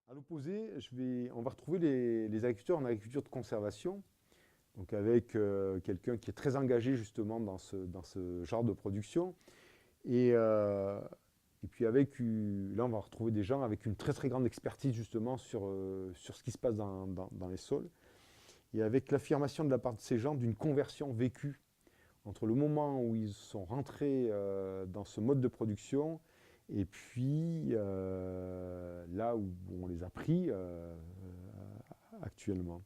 À l'opposé, on va retrouver les agriculteurs en agriculture de conservation, donc avec quelqu'un qui est très engagé justement dans ce genre de production. Et, euh, et puis là, on va retrouver des gens avec une très très grande expertise justement sur ce qui se passe dans les sols. Et avec l'affirmation de la part de ces gens d'une conversion vécue entre le moment où ils sont rentrés dans ce mode de production et puis là où on les a pris actuellement.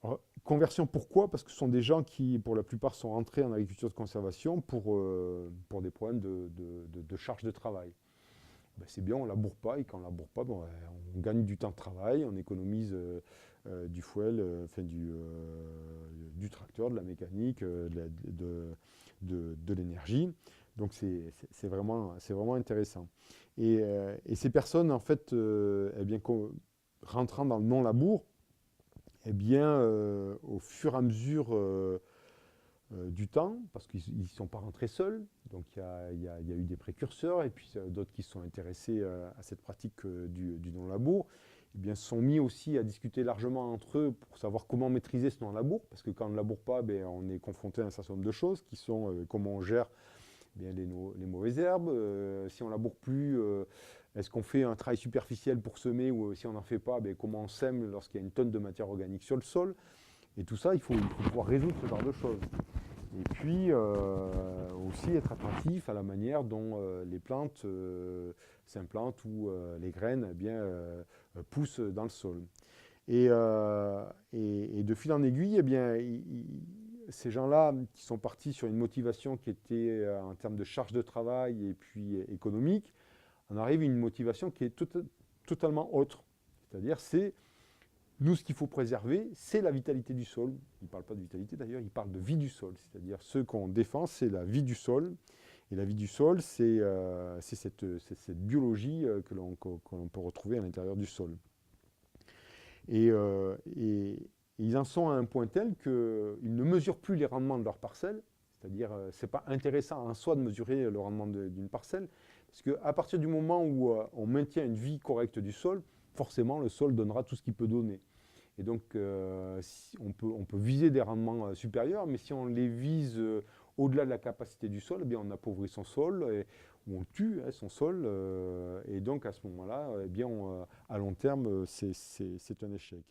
Alors, conversion, pourquoi? Parce que ce sont des gens qui, pour la plupart, sont rentrés en agriculture de conservation pour des problèmes de charge de travail. Ben, c'est bien, on ne laboure pas, et quand on ne laboure pas, bon, on gagne du temps de travail, on économise du fuel, enfin, du tracteur, de la mécanique, de l'énergie. Donc c'est vraiment intéressant. Et ces personnes, en fait, eh bien, rentrant dans le non-labour, eh bien, au fur et à mesure du temps, parce qu'ils ne sont pas rentrés seuls, donc il y a eu des précurseurs, et puis d'autres qui se sont intéressés à cette pratique du non-labour, eh bien, se sont mis aussi à discuter largement entre eux pour savoir comment maîtriser ce non-labour, parce que quand on ne laboure pas, ben, on est confronté à un certain nombre de choses, qui sont comment on gère bien, les mauvaises herbes, si on ne laboure plus, est-ce qu'on fait un travail superficiel pour semer, ou si on n'en fait pas, ben, comment on sème lorsqu'il y a une tonne de matière organique sur le sol. Et tout ça, il faut pouvoir résoudre ce genre de choses. Et puis aussi être attentif à la manière dont les plantes s'implantent ou les graines eh bien, poussent dans le sol. Et de fil en aiguille, eh bien, ces gens-là qui sont partis sur une motivation qui était en termes de charge de travail et puis économique, on arrive à une motivation qui est totalement autre. C'est-à-dire, nous, ce qu'il faut préserver, c'est la vitalité du sol. Il ne parle pas de vitalité d'ailleurs, il parle de vie du sol. C'est-à-dire, ce qu'on défend, c'est la vie du sol. Et la vie du sol, c'est cette biologie que l'on peut retrouver à l'intérieur du sol. Et ils en sont à un point tel qu'ils ne mesurent plus les rendements de leurs parcelles. C'est-à-dire, ce n'est pas intéressant en soi de mesurer le rendement d'une parcelle, parce qu'à partir du moment où on maintient une vie correcte du sol, forcément, le sol donnera tout ce qu'il peut donner. Et donc, on peut viser des rendements supérieurs, mais si on les vise au-delà de la capacité du sol, eh bien, on appauvrit son sol, ou on tue son sol. Et donc, à ce moment-là, eh bien, à long terme, c'est un échec.